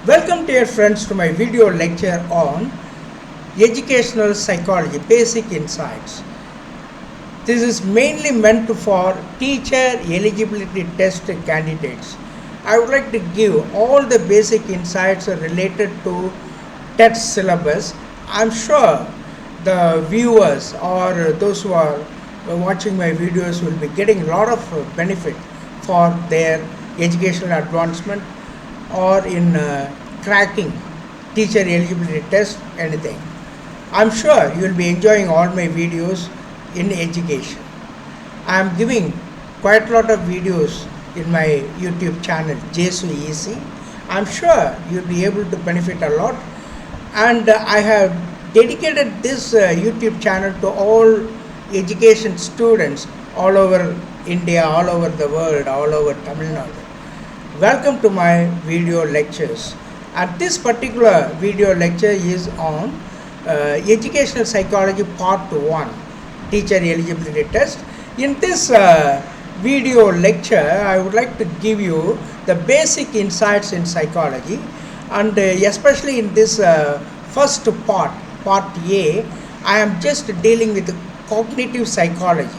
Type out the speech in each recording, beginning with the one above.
Welcome dear friends to my video lecture on educational psychology, basic insights. This is mainly meant for teacher eligibility test candidates. I would like to give all the basic insights related to TET syllabus. I'm sure the viewers or those who are watching my videos will be getting a lot of benefit for their educational advancement or in cracking teacher eligibility test, anything. I'm sure you will be enjoying all my videos in education. I am giving quite a lot of videos in my YouTube channel jesueasy. I'm sure you'll be able to benefit a lot, and I have dedicated this YouTube channel to all education students all over India, all over the world, all over Tamil Nadu. Welcome to my video lectures. And this particular video lecture is on educational psychology part-1, teacher eligibility test. In this video lecture, I would like to give you the basic insights in psychology, and especially in this first part A, I am just dealing with cognitive psychology.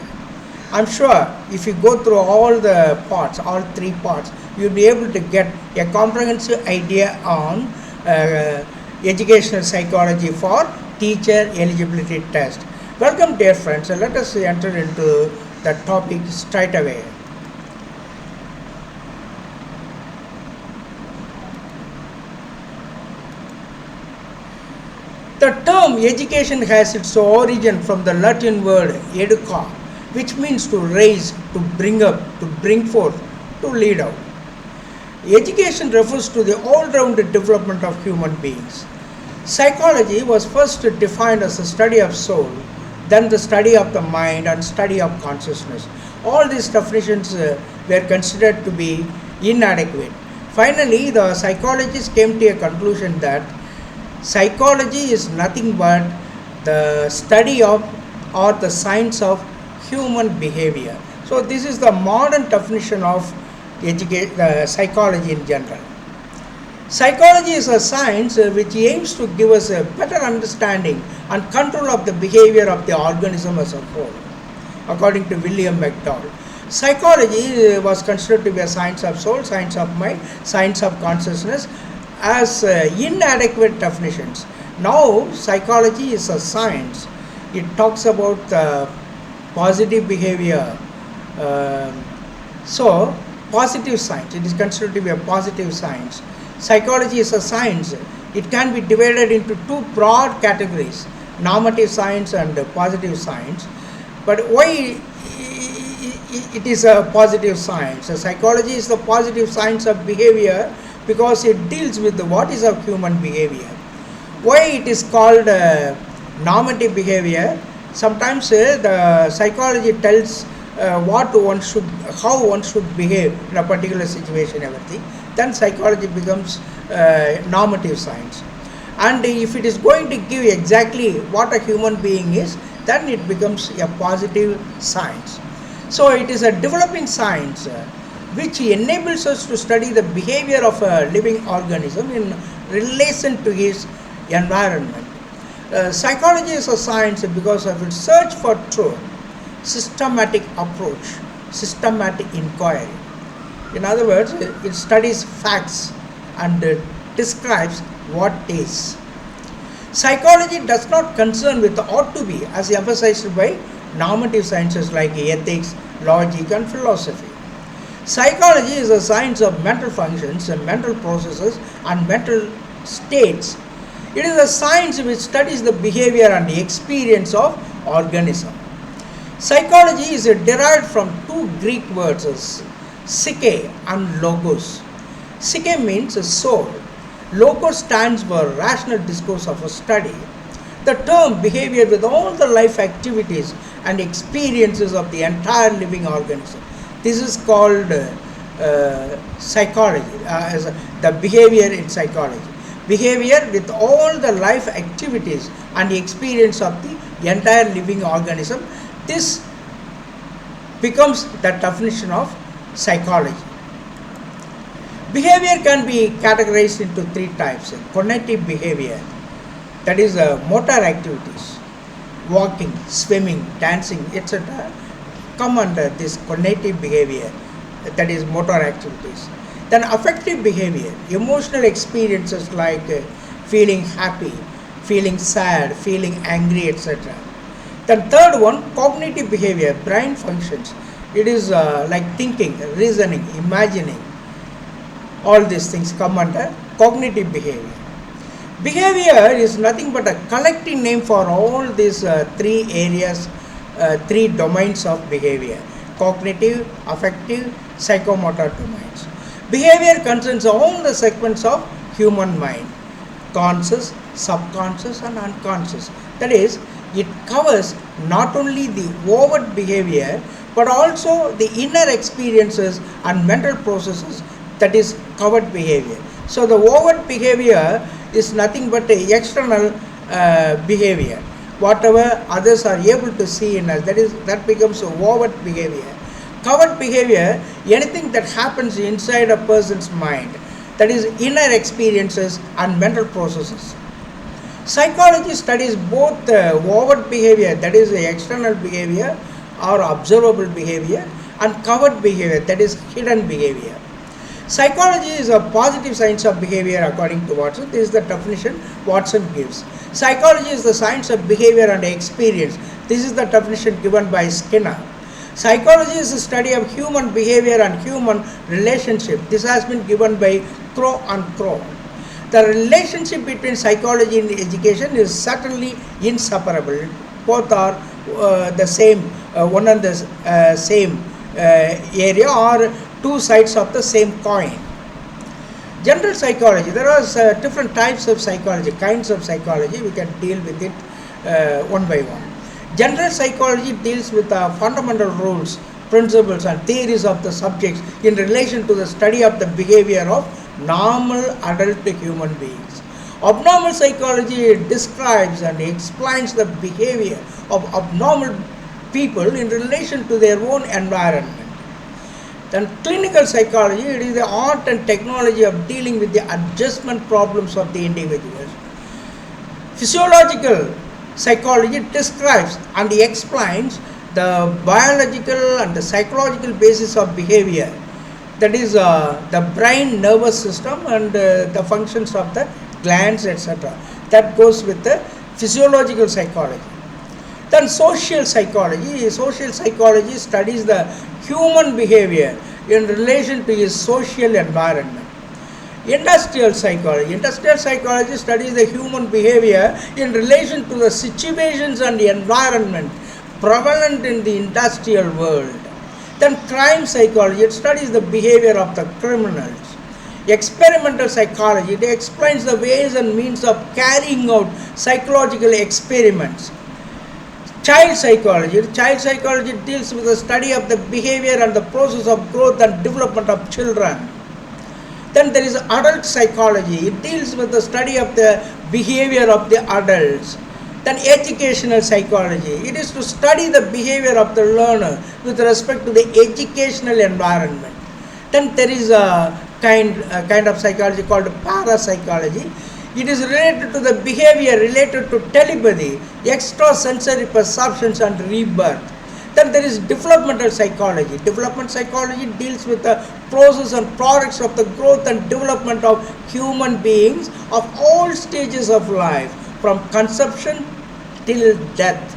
I'm sure if you go through all the parts, all three parts, you'll be able to get a comprehensive idea on educational psychology for teacher eligibility test. Welcome dear friends, let us enter into the topic straight away. The term education has its origin from the Latin word educa, which means to raise, to bring up, to bring forth, to lead out. Education refers to the all-rounded development of human beings. Psychology was first defined as the study of soul, then the study of the mind and study of consciousness. All these definitions were considered to be inadequate. Finally, the psychologists came to a conclusion that psychology is nothing but the study of or the science of human behavior. So this is the modern definition of psychology in general. Psychology is a science which aims to give us a better understanding and control of the behavior of the organism as a whole, according to Williamnagar. Psychology was considered to be a science of soul, science of mind, science of consciousness as inadequate definitions. Now psychology is a science. It talks about positive behavior. So positive science, it is considered to be a positive science. Psychology is a science. It can be divided into two broad categories, normative science and positive science. But why it is a positive science? Psychology is the positive science of behavior because it deals with what is of human behavior. Why it is called normative behavior? Sometimes the psychology tells how one should behave in a particular situation, everything. Then psychology becomes normative science. And if it is going to give exactly what a human being is, then it becomes a positive science. So it is a developing science which enables us to study the behavior of a living organism in relation to his environment. Psychology is a science because of its search for truth, systematic approach, systematic inquiry. In other words, it studies facts and describes what is. Psychology does not concern with the ought to be, as emphasized by normative sciences like ethics, logic and philosophy. Psychology is a science of mental functions and mental processes and mental states. It is a science which studies the behavior and the experience of organism. Psychology is derived from two Greek words, psyche and logos. Psyche means soul. Logos stands for rational discourse of a study. The term behavior with all the life activities and experiences of the entire living organism. This is called psychology, as the behavior in psychology. Behavior with all the life activities and the experience of the entire living organism. This becomes the definition of psychology. Behavior can be categorized into three types. Cognitive behavior, that is motor activities, walking, swimming, dancing, etc. come under this cognitive behavior, that is motor activities. Then affective behavior, emotional experiences like feeling happy, feeling sad, feeling angry, etc. Then third one, cognitive behavior, brain functions. It is like thinking, reasoning, imagining. All these things come under cognitive behavior. Behavior is nothing but a collective name for all these three areas, three domains of behavior: cognitive, affective, psychomotor domains. Behavior concerns all the segments of human mind: conscious, subconscious and unconscious. That is, it covers not only the overt behavior but also the inner experiences and mental processes, that is covered behavior. So the overt behavior is nothing but the external behavior. Whatever others are able to see in us, that becomes overt behavior. Covered behavior, anything that happens inside a person's mind, that is inner experiences and mental processes. Psychology studies both overt behavior, that is the external behavior or observable behavior, and covered behavior, that is hidden behavior. Psychology is a positive science of behavior according to Watson. This is the definition Watson gives. Psychology is the science of behavior and experience. This is the definition given by Skinner. Psychology is the study of human behavior and human relationship. This has been given by Crow and Crow. The relationship between psychology and education is certainly inseparable. Both are the same, one and the same area, or two sides of the same coin. General psychology, there are different types of psychology, kinds of psychology. We can deal with it one by one. General psychology deals with the fundamental rules, principles and theories of the subjects in relation to the study of the behavior of normal adult human beings. Abnormal psychology describes and explains the behavior of abnormal people in relation to their own environment. Then clinical psychology, it is the art and technology of dealing with the adjustment problems of the individuals. Physiological psychology describes and explains the biological and the psychological basis of behavior, that is the brain, nervous system and the functions of the glands, etc. That goes with the physiological psychology. Then social psychology. Social psychology studies the human behavior in relation to his social environment. Industrial psychology. Industrial psychology studies the human behavior in relation to the situations and the environment prevalent in the industrial world. Then crime psychology, it studies the behavior of the criminals. Experimental psychology, it explains the ways and means of carrying out psychological experiments. Child psychology deals with the study of the behavior and the process of growth and development of children. Then there is adult psychology, it deals with the study of the behavior of the adults. Then educational psychology, it is to study the behavior of the learner with respect to the educational environment. Then there is a kind of psychology called parapsychology. It is related to the behavior related to telepathy, extrasensory perceptions and rebirth. Then there is developmental psychology. Development psychology deals with the process and products of the growth and development of human beings of all stages of life, from conception till death.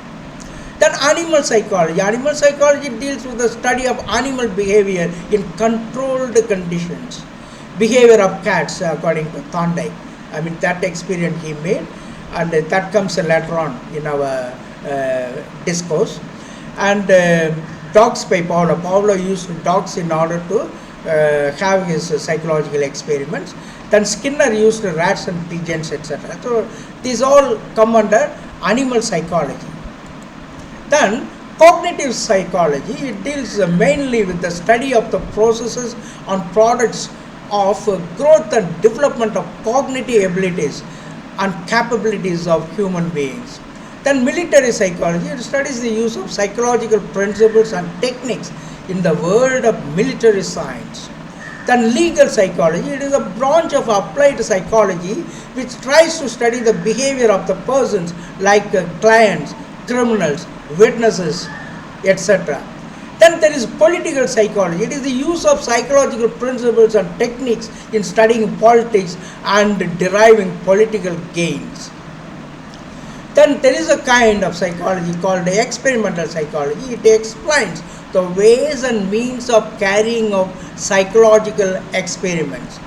Then animal psychology. Animal psychology deals with the study of animal behavior in controlled conditions. Behavior of cats according to Thorndike. That experiment he made, and that comes later on in our discourse. And dogs by Pavlov. Pavlov used dogs in order to have his psychological experiments. Then Skinner used rats and pigeons, etc. So these all come under animal psychology. Then cognitive psychology, it deals mainly with the study of the processes and products of growth and development of cognitive abilities and capabilities of human beings. Then military psychology, it studies the use of psychological principles and techniques in the world of military science. Then legal psychology, it is a branch of applied psychology which tries to study the behavior of the persons like clients, criminals, witnesses, etc. Then there is political psychology. It is the use of psychological principles and techniques in studying politics and deriving political gains. Then there is a kind of psychology called experimental psychology. It explains the ways and means of carrying out psychological experiments.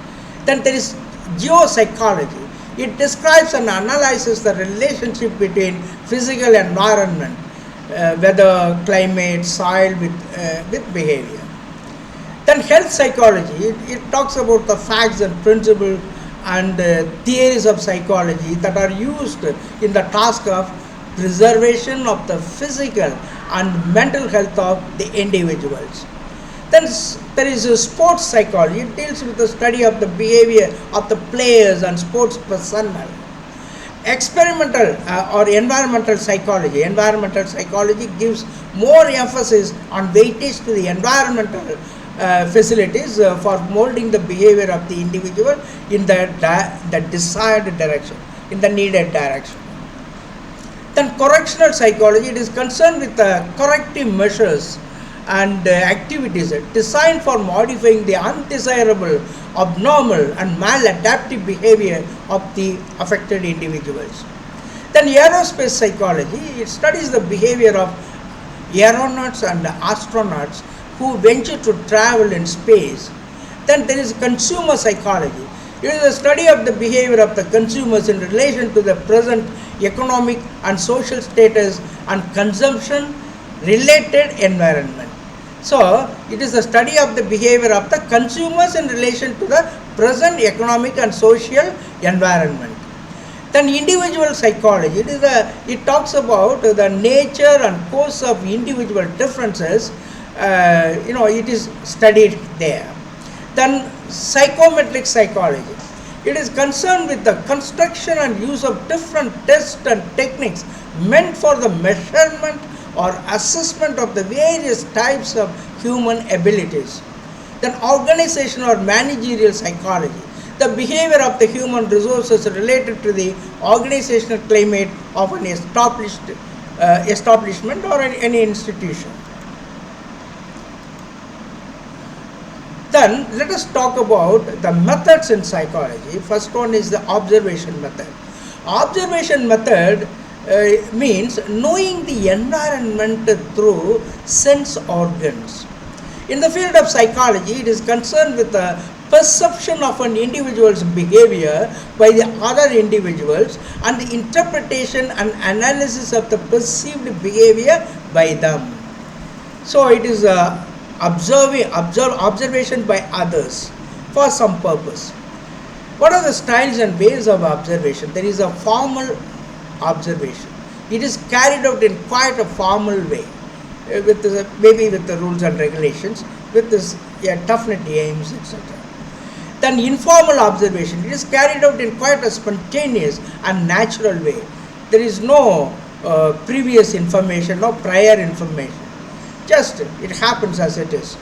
Then there is geopsychology. It describes and analyzes the relationship between physical environment, weather, climate, soil with behavior. Then health psychology, it talks about the facts and principles and theories of psychology that are used in the task of preservation of the physical and mental health of the individuals. Then there is a sports psychology. It deals with the study of the behavior of the players and sports personnel. Experimental or environmental psychology. Environmental psychology gives more emphasis on weightage to the environmental facilities for molding the behavior of the individual in the desired direction, in the needed direction. Then correctional psychology, it is concerned with corrective measures and activities designed for modifying the undesirable, abnormal and maladaptive behavior of the affected individuals. Then aerospace psychology, it studies the behavior of aeronauts and astronauts who venture to travel in space. Then there is consumer psychology. It is a study of the behavior of the consumers in relation to the present economic and social status and consumption related environment. So, it is a study of the behavior of the consumers in relation to the present economic and social environment. Then individual psychology, it talks about the nature and course of individual differences. It is studied there. Then psychometric psychology, it is concerned with the construction and use of different tests and techniques meant for the measurement or assessment of the various types of human abilities. Then organization or managerial psychology, the behavior of the human resources related to the organizational climate of an establishment or any institution. Then let us talk about the methods in psychology. First one is the observation method. Observation method means knowing the environment through sense organs. In the field of psychology, it is concerned with the perception of an individual's behavior by the other individuals and the interpretation and analysis of the perceived behavior by them. So it is observation by others for some purpose. What are the styles and ways of observation? There is a formal observation. It is carried out in quite a formal way, maybe with the rules and regulations, with this definite aims, etc. Then informal observation, it is carried out in quite a spontaneous and natural way. There is no previous information, no prior information. Just it happens as it is.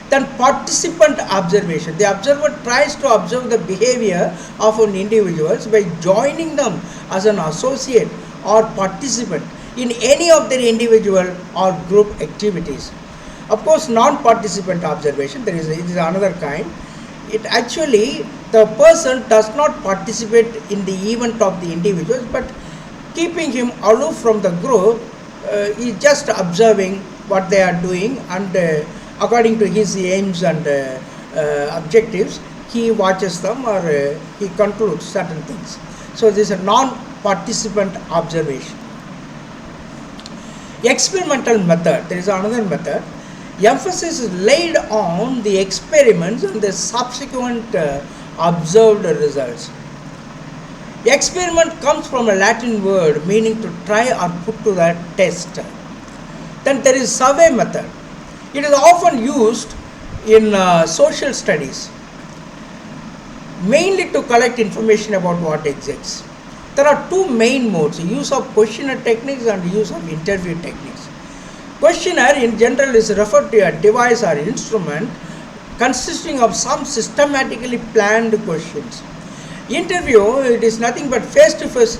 Then participant observation. The observer tries to observe the behavior of an individual by joining them as an associate or participant in any of their individual or group activities. Of course, non-participant observation, it is another kind. It actually, the person does not participate in the event of the individuals, but keeping him aloof from the group, he is just observing what they are doing, and according to his aims and objectives, he watches them or he concludes certain things. So this is a non-participant observation. Experimental method, there is another method. Emphasis is laid on the experiments and the subsequent observed results. Experiment comes from a Latin word meaning to try or put to the test. Then there is survey method. It is often used in social studies, mainly to collect information about what exists. There are two main modes, use of questionnaire techniques and use of interview techniques. Questionnaire in general is referred to a device or instrument consisting of some systematically planned questions. Interview, it is nothing but face-to-face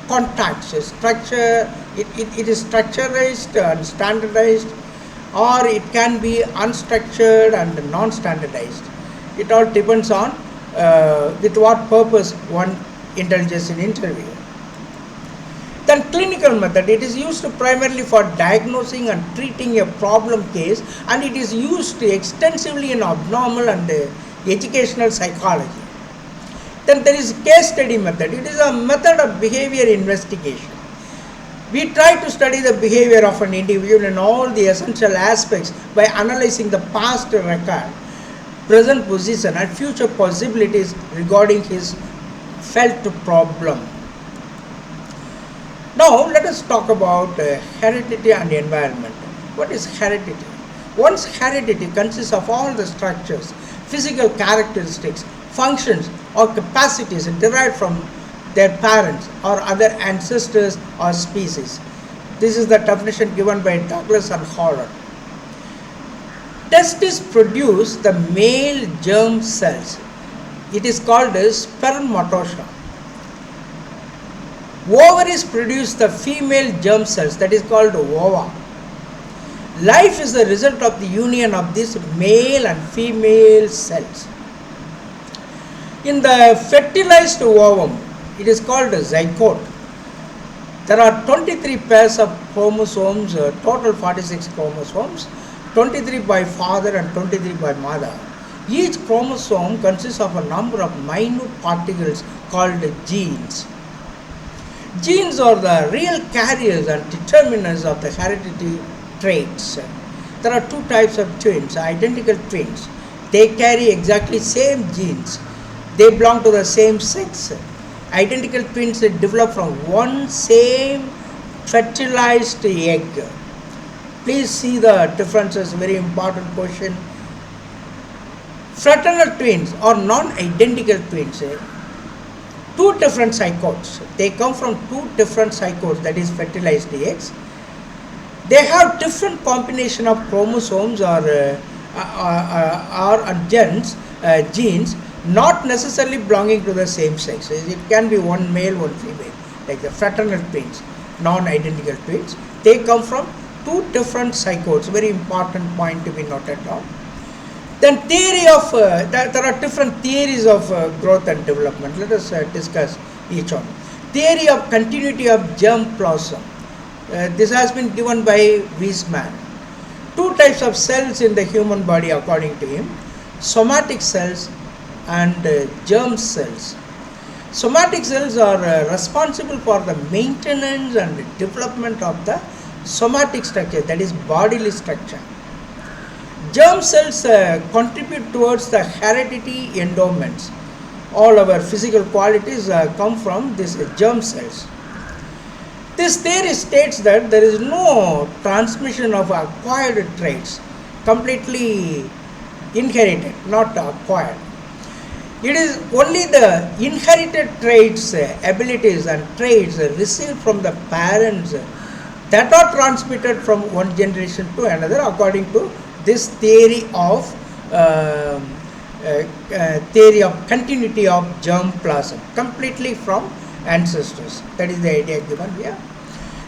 contacts. Structure, it is structurized and standardized, or it can be unstructured and non-standardized. It all depends on with what purpose one indulges in interview. Then clinical method, it is used primarily for diagnosing and treating a problem case, and it is used extensively in abnormal and educational psychology. Then there is case study method. It is a method of behavior investigation. We try to study the behavior of an individual in all the essential aspects by analyzing the past record, present position and future possibilities regarding his felt problem. Now let us talk about heredity and environment. What is heredity? One's heredity consists of all the structures, physical characteristics, functions or capacities derived from their parents or other ancestors or species. This is the definition given by Douglas and Holland. Testes produce the male germ cells. It is called as spermatozoa. Ovaries produce the female germ cells, that is called ova. Life is the result of the union of these male and female cells. In the fertilized ovum, it is called a zygote. There are 23 pairs of chromosomes, total 46 chromosomes, 23 by father and 23 by mother. Each chromosome consists of a number of minute particles called genes. Genes are the real carriers and determinants of the hereditary traits. There are two types of twins, identical twins. They carry exactly same genes. They belong to the same sex. Identical twins develop from one same fertilized egg. Please see the differences, very important question. Fraternal twins or non-identical twins, two different zygotes. They come from two different zygotes, that is fertilized eggs. They have different combination of chromosomes or genes, not necessarily belonging to the same sex. It can be one male, one female, like the fraternal twins, non-identical twins. They come from two different zygotes. Very important point to be noted down. Then theory of, there are different theories of growth and development. Let us discuss each one. Theory of continuity of germplasm. This has been given by Weismann. Two types of cells in the human body according to him: somatic cells and germ cells. Somatic cells are responsible for the maintenance and development of the somatic structure, that is bodily structure. Germ cells contribute towards the hereditary endowments. All our physical qualities come from these germ cells. This theory states that there is no transmission of acquired traits, completely inherited, not acquired. It is only the inherited traits, abilities and traits received from the parents that are transmitted from one generation to another according to this theory of continuity of germplasm, completely from ancestors. That is the idea given here.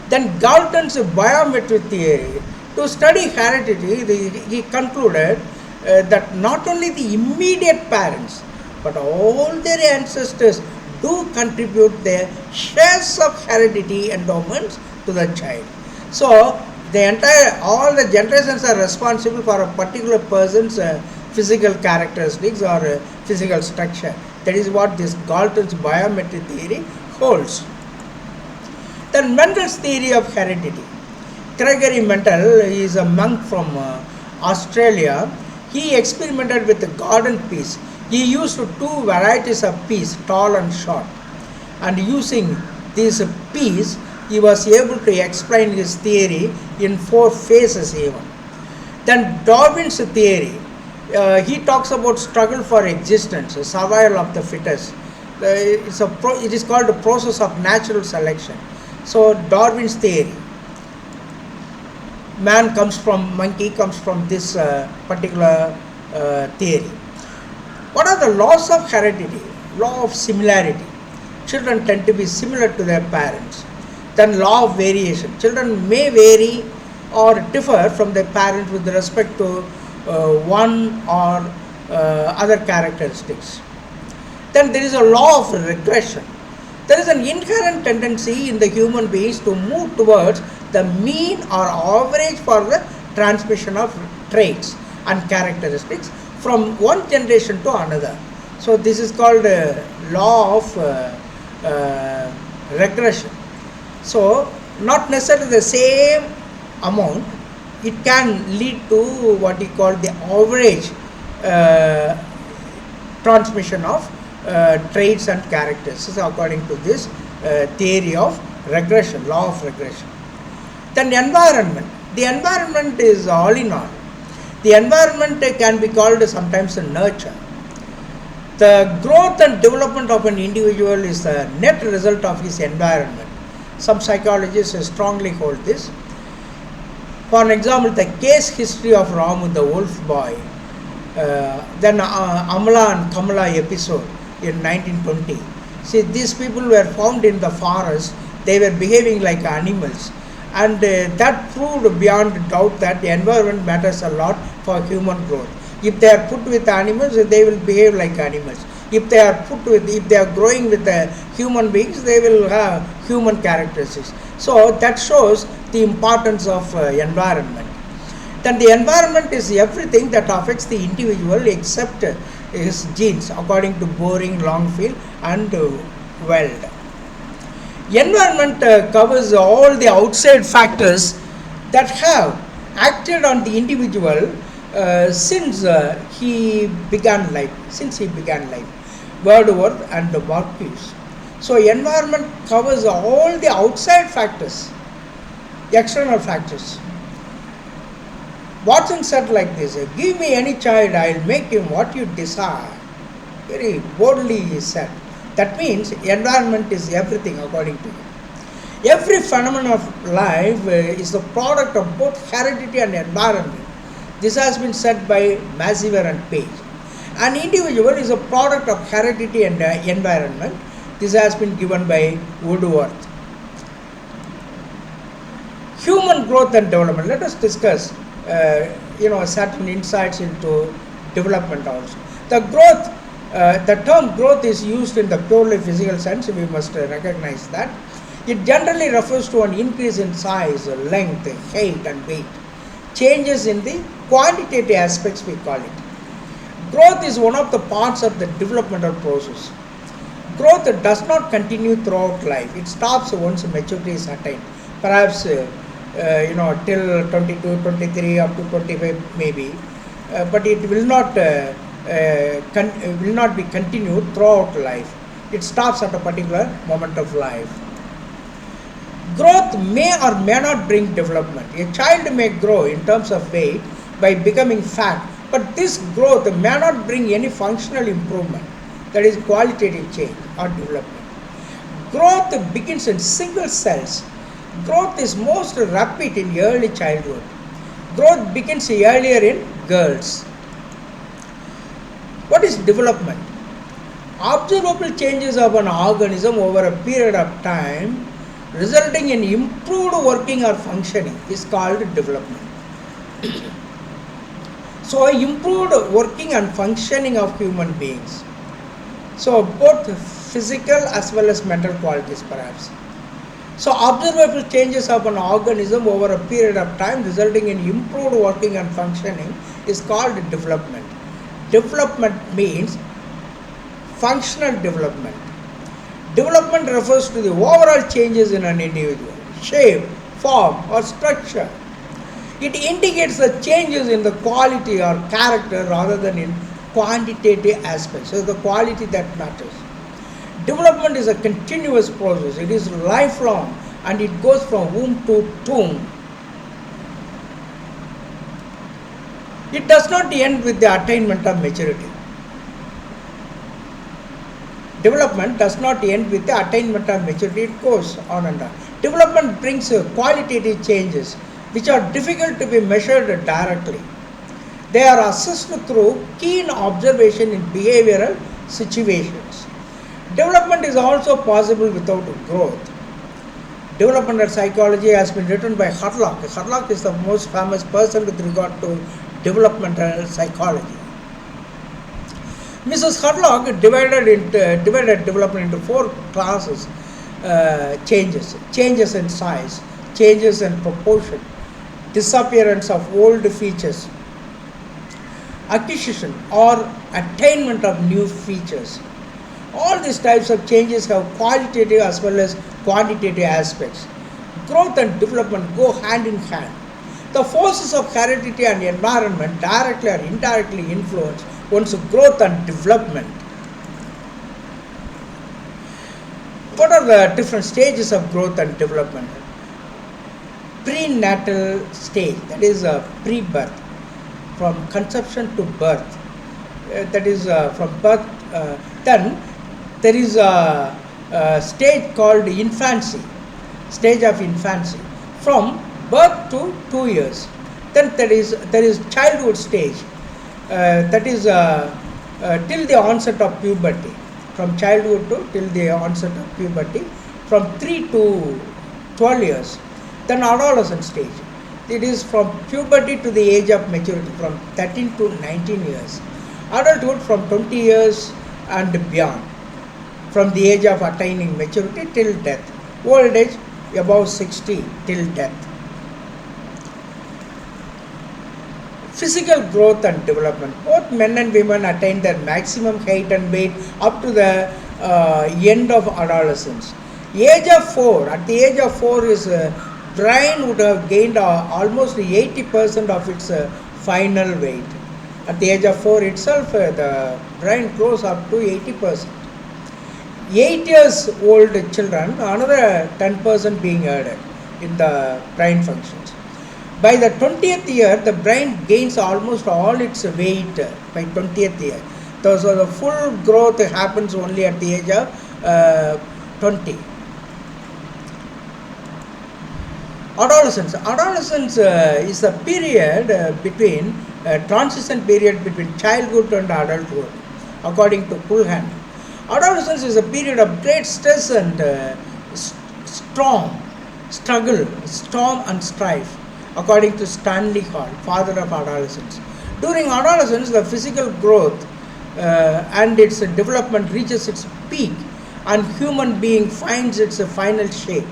Then Galton's biometric theory. To study heredity, he concluded that not only the immediate parents but all their ancestors do contribute their shares of heredity endowments to the child. So all the generations are responsible for a particular person's physical characteristics or physical structure. That is what this Galton's biometric theory holds. Then Mendel's theory of heredity. Gregory Mendel is a monk from Australia. He experimented with the garden peas. He used two varieties of peas, tall and short, and using these peas he was able to explain his theory in 4 phases even. Then Darwin's theory, he talks about struggle for existence, survival of the fittest. It is called the process of natural selection. So Darwin's theory, man comes from, monkey comes from this particular theory. What are the laws of heredity? Law of similarity. Children tend to be similar to their parents. Then law of variation. Children may vary or differ from their parents with respect to one or other characteristics. Then there is a law of regression. There is an inherent tendency in the human beings to move towards the mean or average for the transmission of traits and characteristics from one generation to another. So this is called law of regression. So not necessarily the same amount, it can lead to what you call the average transmission of traits and characteristics according to this theory of regression, law of regression. Then environment. The environment is all in all. The environment can be called sometimes a nurture. The growth and development of an individual is the net result of his environment. Some psychologists strongly hold this. For an example, the case history of Ramu, the wolf boy, then Amala and Kamala episode in 1920. See, these people were found in the forest, they were behaving like animals, and that proved beyond doubt that the environment matters a lot for human growth. If they are put with animals, they will behave like animals. If they are growing with human beings, they will have human characteristics. So that shows the importance of environment. Then the environment is everything that affects the individual except his genes, according to Boring, Longfield and Weld. Environment covers all the outside factors that have acted on the individual since he began life. Wordsworth and Marcuse. So environment covers all the outside factors, external factors. Watson said like this: "Give me any child, I'll make him what you desire." Very boldly he said. That means environment is everything according to him. Every phenomenon of life is the product of both heredity and environment. This has been said by Massiver and Page. An individual is a product of heredity and environment. This has been given by Woodworth. Human growth and development. Let us discuss certain insights into development also. The term growth is used in the purely physical sense. We must recognize that. It generally refers to an increase in size, length, height and weight. Changes in the quantitative aspects, we call it. Growth is one of the parts of the developmental process. Growth does not continue throughout life. It stops once maturity is attained. Perhaps till 22, 23, up to 25 maybe. But it will not be continued throughout life. It stops at a particular moment of life. Growth may or may not bring development. A child may grow in terms of weight by becoming fat, but this growth may not bring any functional improvement, that is qualitative change or development. Growth begins in single cells. Growth is most rapid in early childhood. Growth begins earlier in girls. What is development? Observable changes of an organism over a period of time resulting in improved working or functioning is called development. So improved working and functioning of human beings. So both physical as well as mental qualities perhaps. So observable changes of an organism over a period of time resulting in improved working and functioning is called development. Development means functional development. Development refers to the overall changes in an individual, shape, form or structure. It indicates the changes in the quality or character rather than in quantitative aspects. So the quality that matters. Development is a continuous process. It is lifelong and it goes from womb to tomb. It does not end with the attainment of maturity. Development does not end with the attainment of maturity. It goes on and on. Development brings qualitative changes which are difficult to be measured directly. They are assessed through keen observation in behavioral situations. Development is also possible without growth. Developmental psychology has been written by Hurlock. Hurlock is the most famous person with regard to developmental psychology. Mrs. Hurlock divided development into 4 classes: changes in size, changes in proportion, disappearance of old features, acquisition or attainment of new features. All these types of changes have qualitative as well as quantitative aspects. Growth and development go hand in hand. The forces of heredity and environment directly or indirectly influence one's growth and development. What are the different stages of growth and development? Prenatal stage, that is pre-birth, from conception to birth, that is from birth. Then there is a stage called infancy, stage of infancy, from birth to 2 years. Then there is childhood stage, that is till the onset of puberty, from childhood to till the onset of puberty, from 3 to 12 years. Then adolescent stage, it is from puberty to the age of maturity, from 13 to 19 years. Adulthood from 20 years and beyond, from the age of attaining maturity till death. Old age above 60 till death. Physical growth and development. Both men and women attain their maximum height and weight up to the end of adolescence. At the age of 4 is brain would have gained almost 80% of its final weight. At the age of 4 itself, the brain grows up to 80%. 8 years old children, another 10% being added in the brain functions. By the 20th year, the brain gains almost all its weight by 20th year. So the full growth happens only at the age of 20. Adolescence is a period between transition period between childhood and adulthood, according to Kulhan. Adolescence is a period of great stress and storm and strife, according to Stanley Hall, father of adolescence. During adolescence, the physical growth and its development reaches its peak, and human being finds its final shape.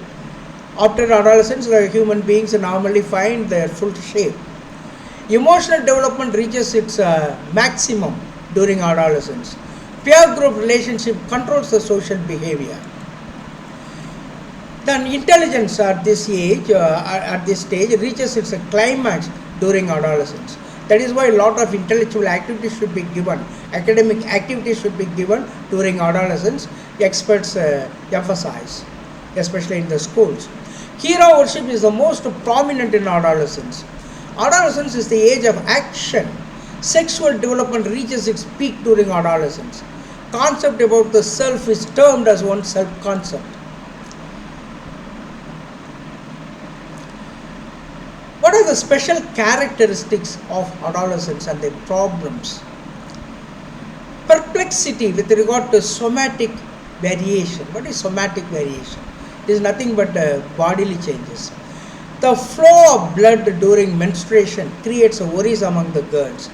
After adolescence, the human beings normally find their full shape. Emotional development reaches its maximum during adolescence. Peer group relationship controls the social behavior. Then intelligence at this stage reaches its climax during adolescence. That is why a lot of intellectual activities should be given, academic activities should be given during adolescence, experts emphasize, especially in the schools. Hero worship is the most prominent in adolescence. Adolescence is the age of action. Sexual development reaches its peak during adolescence. Concept about the self is termed as one self-concept. What are the special characteristics of adolescence and their problems? Perplexity with regard to somatic variation. What is somatic variation? It is nothing but bodily changes. The flow of blood during menstruation creates worries among the girls.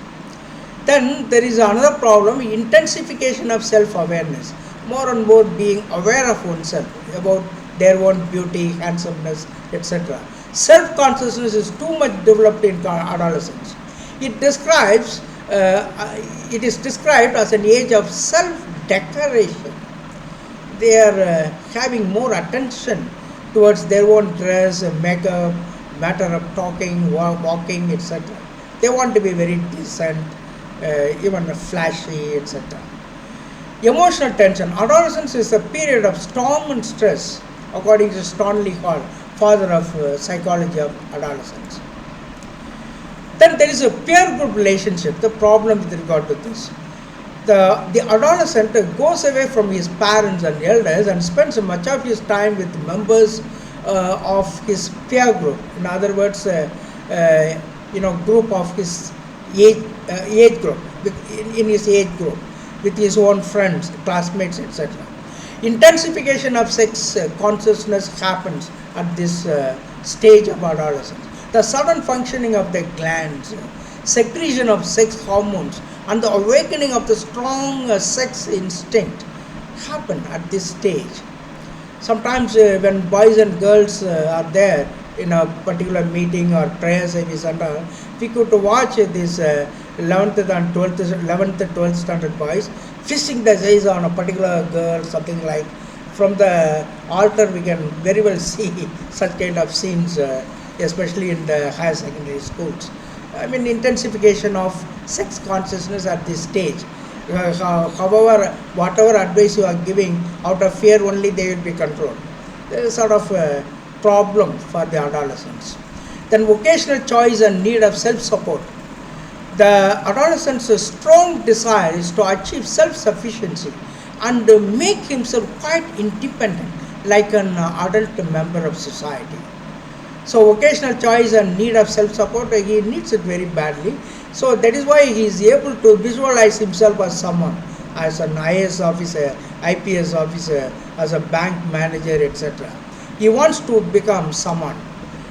Then there is another problem, intensification of self-awareness. More and more being aware of oneself, about their own beauty, handsomeness, etc. Self-consciousness is too much developed in adolescence. It is described as an age of self-declaration. They are having more attention towards their own dress, makeup, matter of talking, walking, etc. They want to be very decent, even flashy, etc. Emotional tension. Adolescence is a period of storm and stress, according to Stanley Hall, father of psychology of adolescence. Then there is a peer group relationship, the problem with regard to this. The adolescent goes away from his parents and elders and spends much of his time with members of his peer group. In other words, group of his age group, in his age group, with his own friends, classmates, etc. Intensification of sex consciousness happens at this stage of adolescence. The sudden functioning of the glands, secretion of sex hormones, and the awakening of the strong sex instinct happen at this stage. Sometimes when boys and girls are there in a particular meeting or prayer service and all, we could watch this 11th and 12th standard boys fixing their eyes on a particular girl, something like. From the altar we can very well see such kind of scenes, especially in the higher secondary schools. I mean, intensification of sex consciousness at this stage. However, whatever advice you are giving, out of fear only they will be controlled. There is sort of a problem for the adolescents. Then vocational choice and need of self-support. The adolescent's strong desire is to achieve self-sufficiency and make himself quite independent like an adult member of society. So vocational choice and need of self-support, he needs it very badly. So that is why he is able to visualize himself as someone, as an IAS officer, IPS officer, as a bank manager, etc. He wants to become someone.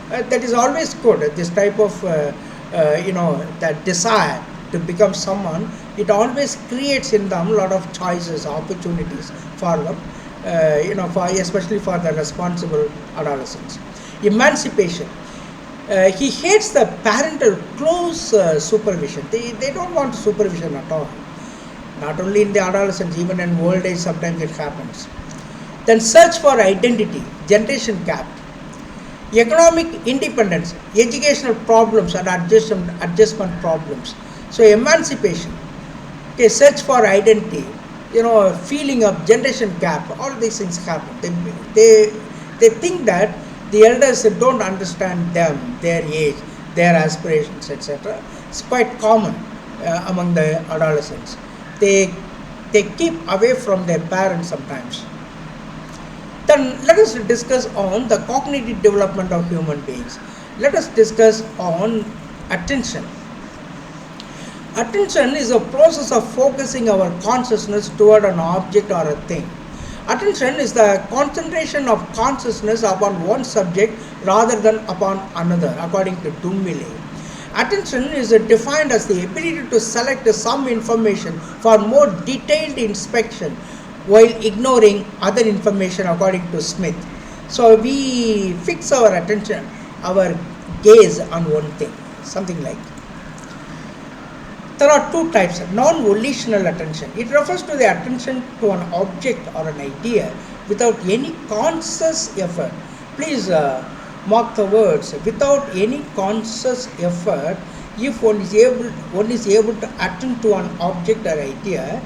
That is always good. This type of that desire to become someone, it always creates in them a lot of choices, opportunities for them, especially for the responsible adolescents. Emancipation. He hates the parental close supervision. They don't want supervision at all. Not only in the adolescence, even in old age sometimes it happens. Then search for identity, generation gap. Economic independence, educational problems and adjustment problems. So emancipation, okay, search for identity, feeling of generation gap, all these things happen. They think that the elders don't understand them, their age, their aspirations, etc. It's quite common among the adolescents. They keep away from their parents sometimes. Then let us discuss on the cognitive development of human beings. Let us discuss on attention. Attention is a process of focusing our consciousness toward an object or a thing. Attention is the concentration of consciousness upon one subject rather than upon another, according to Tirunelveli. Attention is defined as the ability to select some information for more detailed inspection while ignoring other information, according to Smith. So we fix our attention, our gaze on one thing, something like. There are two types of non-volitional attention. It refers to the attention to an object or an idea without any conscious effort. Please mark the words, without any conscious effort. If one is able to attend to an object or idea,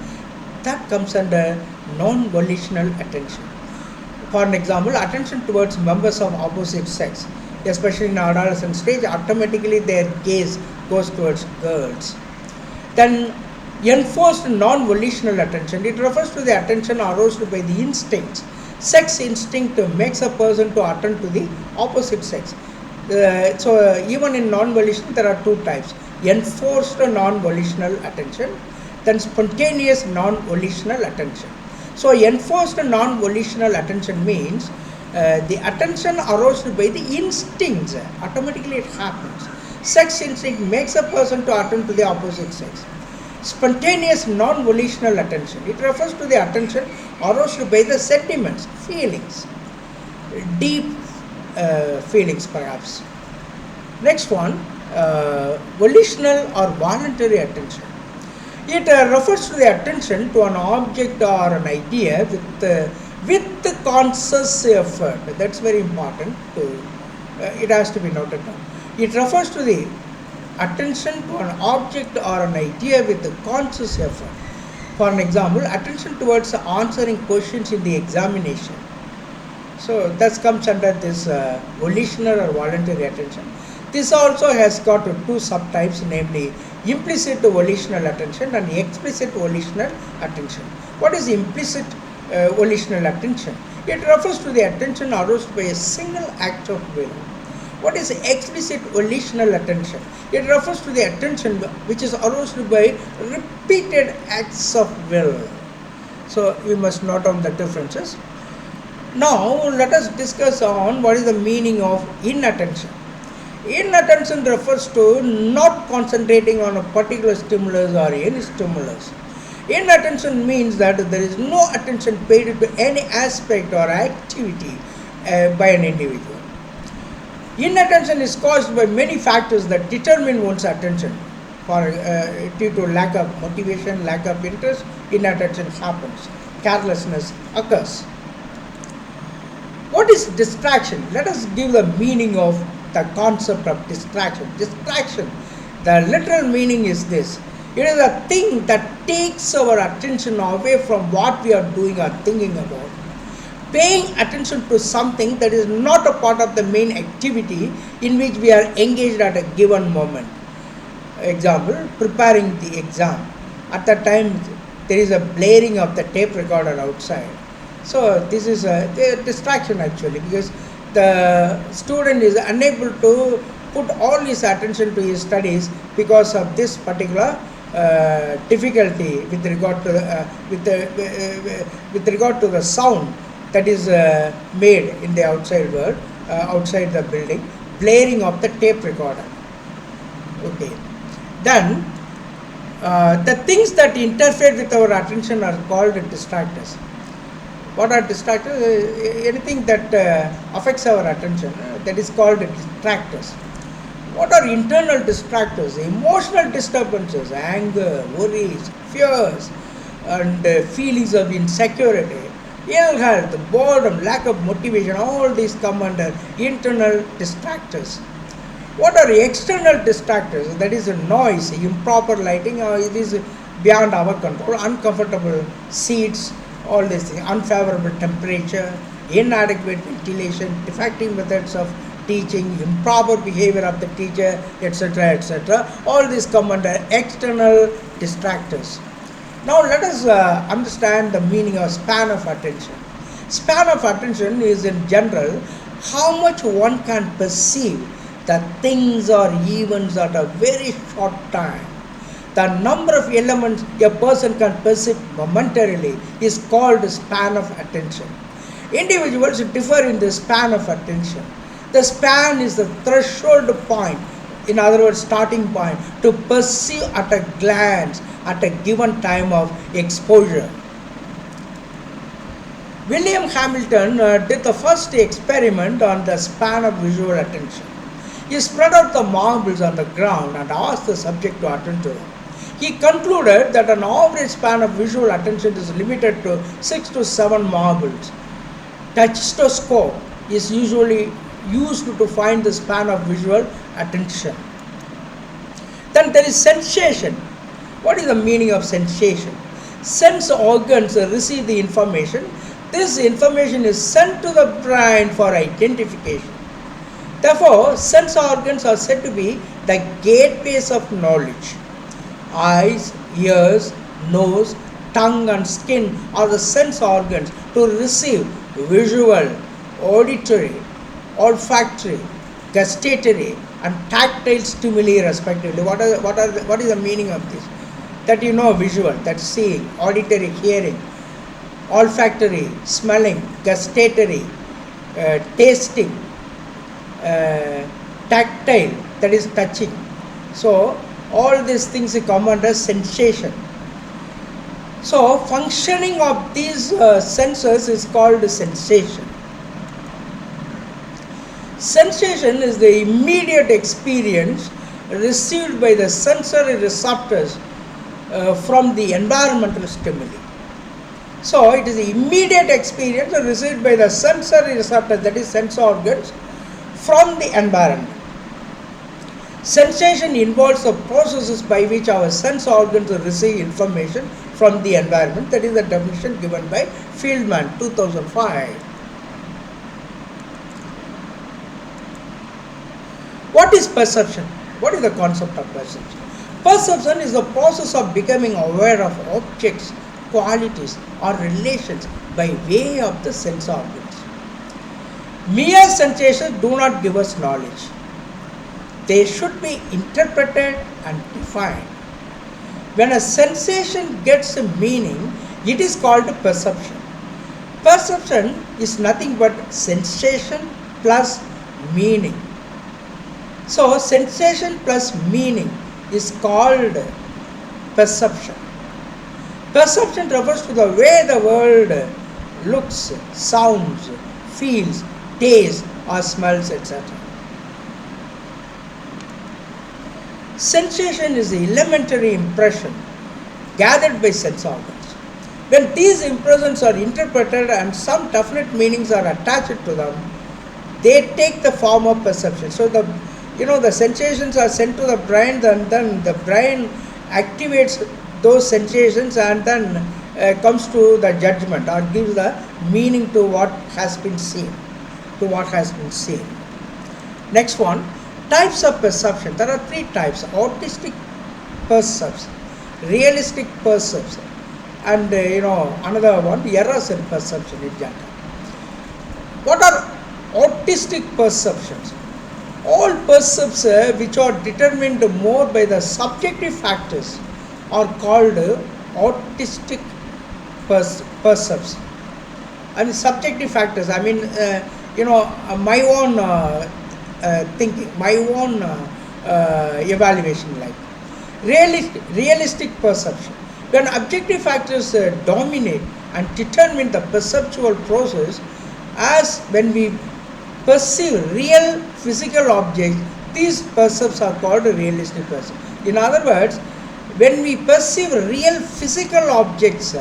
that comes under non-volitional attention. For an example, attention towards members of opposite sex, especially in adolescent stage, automatically their gaze goes towards girls. Then enforced non-volitional attention, it refers to the attention aroused by the instincts. Sex instinct makes a person to attend to the opposite sex. So even in non-volitional there are two types: enforced non-volitional attention, then spontaneous non-volitional attention. So enforced non-volitional attention means the attention aroused by the instincts, automatically it happens. Sex instinct makes a person to attend to the opposite sex. Spontaneous non-volitional attention, it refers to the attention aroused by the sentiments, feelings, deep feelings perhaps. Next one, volitional or voluntary attention. It refers to the attention to an object or an idea with the conscious effort. That's very important. It has to be noted down. It refers to the attention to an object or an idea with the conscious effort. For an example, attention towards answering questions in the examination. So that comes under this volitional or voluntary attention. This also has got two subtypes, namely implicit volitional attention and explicit volitional attention. What is implicit volitional attention? It refers to the attention aroused by a single act of will. What is explicit volitional attention? It refers to the attention which is aroused by repeated acts of will. So we must note down the differences. Now let us discuss on what is the meaning of inattention. Inattention refers to not concentrating on a particular stimulus or any stimulus. Inattention means that there is no attention paid to any aspect or activity by an individual. Inattention is caused by many factors that determine one's attention. Due to lack of motivation, lack of interest, inattention happens. Carelessness occurs. What is distraction? Let us give the meaning of the concept of distraction. Distraction, the literal meaning is this. It is a thing that takes our attention away from what we are doing or thinking about. Paying attention to something that is not a part of the main activity in which we are engaged at a given moment. Example, preparing the exam. At that time, there is a blaring of the tape recorder outside. So this is a distraction actually, because the student is unable to put all his attention to his studies because of this particular difficulty with regard to the sound that is made in the outside world, outside the building, blaring of the tape recorder. Okay. Then the things that interfere with our attention are called distractors. What are distractors? Anything that affects our attention, that is called distractors. What are internal distractors? Emotional disturbances, anger, worries, fears, and feelings of insecurity, ill health, boredom, lack of motivation, all these come under internal distractors. What are external distractors? That is a noise, improper lighting, or it is beyond our control, uncomfortable seats, all these things, unfavorable temperature, inadequate ventilation, defective methods of teaching, improper behavior of the teacher, etc., etc. All these come under external distractors. Now let us understand the meaning of span of attention. Span of attention is in general how much one can perceive the things or events at a very short time. The number of elements a person can perceive momentarily is called span of attention. Individuals differ in the span of attention. The span is the threshold point, in other words, starting point, to perceive at a glance at a given time of exposure. William Hamilton did the first experiment on the span of visual attention. He spread out the marbles on the ground and asked the subject to attend to them. He concluded that an average span of visual attention is limited to 6 to 7 marbles. Touchstoscope is usually used to find the span of visual attention. Then there is sensation. What is the meaning of sensation? Sense organs receive the information. This information is sent to the brain for identification. Therefore, sense organs are said to be the gateways of knowledge. Eyes, ears, nose, tongue and skin are the sense organs to receive visual, auditory, olfactory, gustatory and tactile stimuli respectively. What is the meaning of this? That you know, visual, that's seeing, auditory, hearing, olfactory, smelling, gustatory, tasting, tactile, that is touching. So all these things come under sensation. So functioning of these senses is called sensation. Sensation is the immediate experience received by the sensory receptors from the environmental stimuli. So it is the immediate experience received by the sensory receptors, that is sense organs, from the environment. Sensation involves the processes by which our sense organs receive information from the environment. That is the definition given by Fieldman, 2005. What is perception? What is the concept of perception? Perception is the process of becoming aware of objects, qualities or relations by way of the sense organs. Mere sensations do not give us knowledge. They should be interpreted and defined. When a sensation gets a meaning, it is called perception. Perception is nothing but sensation plus meaning. So, sensation plus meaning is called perception. Perception refers to the way the world looks, sounds, feels, tastes or smells, etc. Sensation is the elementary impression gathered by sense organs. When these impressions are interpreted and some definite meanings are attached to them, they take the form of perception. So the sensations are sent to the brain, and then the brain activates those sensations and then comes to the judgment or gives the meaning to what has been seen. Next one, types of perception. There are three types: autistic perception, realistic perception, and another one, errors in perception in general. What are autistic perceptions? All perceptions which are determined more by the subjective factors are called autistic perceptions. I mean, subjective factors, I mean, my own thinking, my own evaluation, like realistic perception. When objective factors dominate and determine the perceptual process, as when we perceive real physical objects, these percepts are called realistic percepts. In other words, when we perceive real physical objects,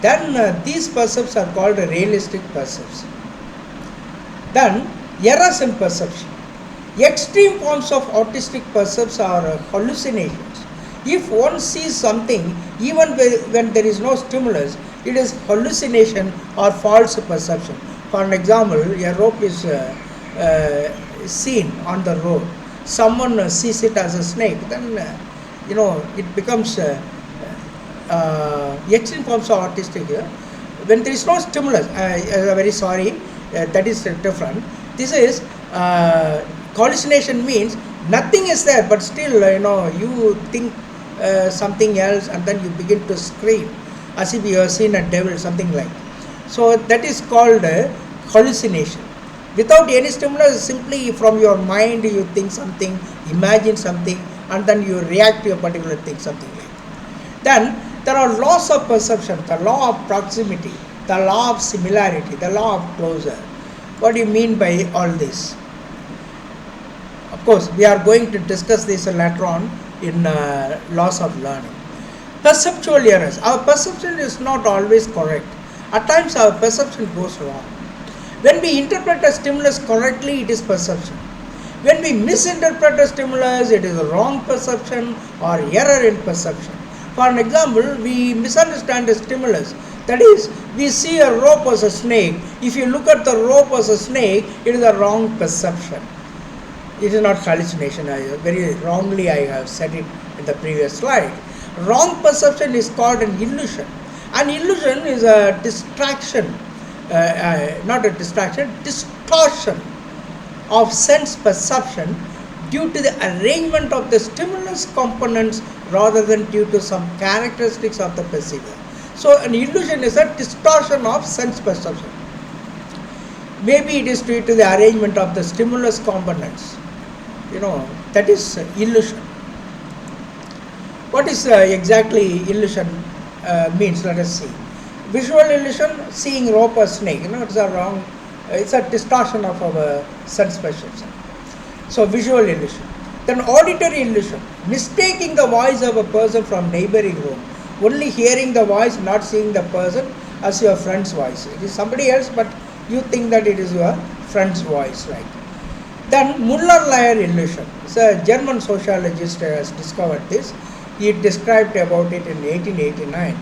then these percepts are called realistic percepts. Then, errors in perception. Extreme forms of autistic percepts are hallucinations. If one sees something, even when there is no stimulus, it is hallucination or false perception. For an example, a rope is seen on the road. Someone sees it as a snake, then it becomes extreme forms of autistic. When there is no stimulus, very sorry, that is different. This is hallucination, means nothing is there, but still you think something else, and then you begin to scream as if you have seen a devil, something like. So that is called hallucination. Without any stimulus, simply from your mind you think something, imagine something, and then you react to a particular thing, something like. Then there are laws of perception: the law of proximity, the law of similarity, the law of closure. What do you mean by all this? Of course, we are going to discuss this later on in laws of learning. Perceptual errors. Our perception is not always correct. At times our perception goes wrong. When we interpret a stimulus correctly, it is perception. When we misinterpret a stimulus, it is a wrong perception or error in perception. For an example, we misunderstand a stimulus. That is, we see a rope as a snake. If you look at the rope as a snake, it is a wrong perception. It is not hallucination. Very wrongly I have said it in the previous slide. Wrong perception is called an illusion. An illusion is a distraction, not a distraction, distortion of sense perception due to the arrangement of the stimulus components rather than due to some characteristics of the perceiver. So an illusion is a distortion of sense perception. Maybe it is due to the arrangement of the stimulus components. That is illusion. What is exactly illusion means? Let us see. Visual illusion, seeing rope or snake. It's a wrong. It's a distortion of our sense perception. So visual illusion. Then auditory illusion, mistaking the voice of a person from neighboring room. Only hearing the voice, not seeing the person as your friend's voice. It is somebody else, but you think that it is your friend's voice, right? Then Müller-Lyer illusion. So a German sociologist has discovered this. He described about it in 1889.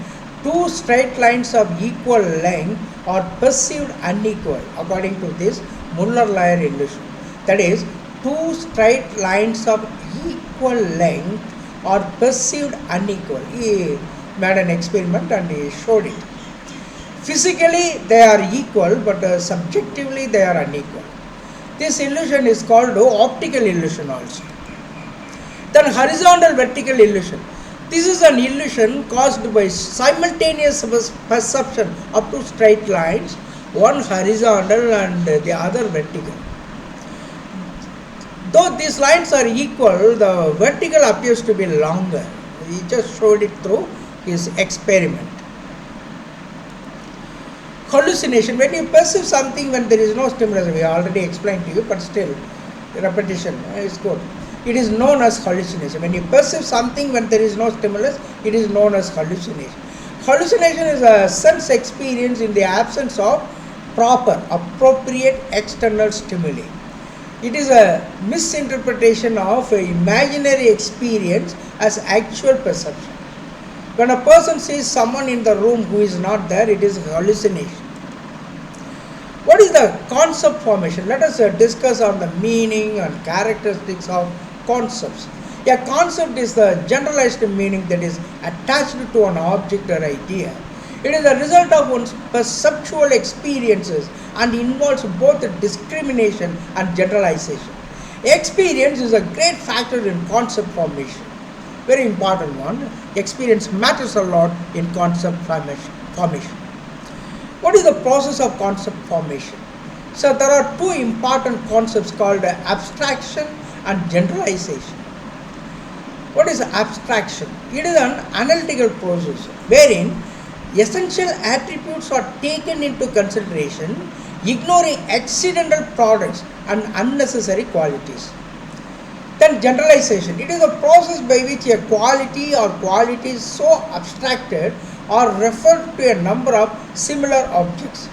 Two straight lines of equal length are perceived unequal according to this Müller-Lyer illusion. That is, two straight lines of equal length are perceived unequal. He made an experiment and he showed it. Physically they are equal, but subjectively they are unequal. This illusion is called optical illusion also. Then horizontal vertical illusion. This is an illusion caused by simultaneous perception of two straight lines, one horizontal and the other vertical. Though these lines are equal, the vertical appears to be longer. He just showed it through his experiment. Hallucination. When you perceive something when there is no stimulus, we already explained to you, but still, repetition is good. It is known as hallucination. When you perceive something when there is no stimulus, it is known as hallucination. Hallucination is a sense experience in the absence of proper, appropriate external stimuli. It is a misinterpretation of an imaginary experience as actual perception. When a person sees someone in the room who is not there, it is hallucination. What is the concept formation? Let us discuss on the meaning and characteristics of concepts. A concept is the generalized meaning that is attached to an object or idea. It is a result of one's perceptual experiences and involves both discrimination and generalization. Experience is a great factor in concept formation. Very important one. Experience matters a lot in concept formation. What is the process of concept formation? So there are two important concepts called abstraction and generalization. What is abstraction? It is an analytical process wherein essential attributes are taken into consideration, ignoring accidental products and unnecessary qualities. Then generalization. It is a process by which a quality or qualities so abstracted are referred to a number of similar objects.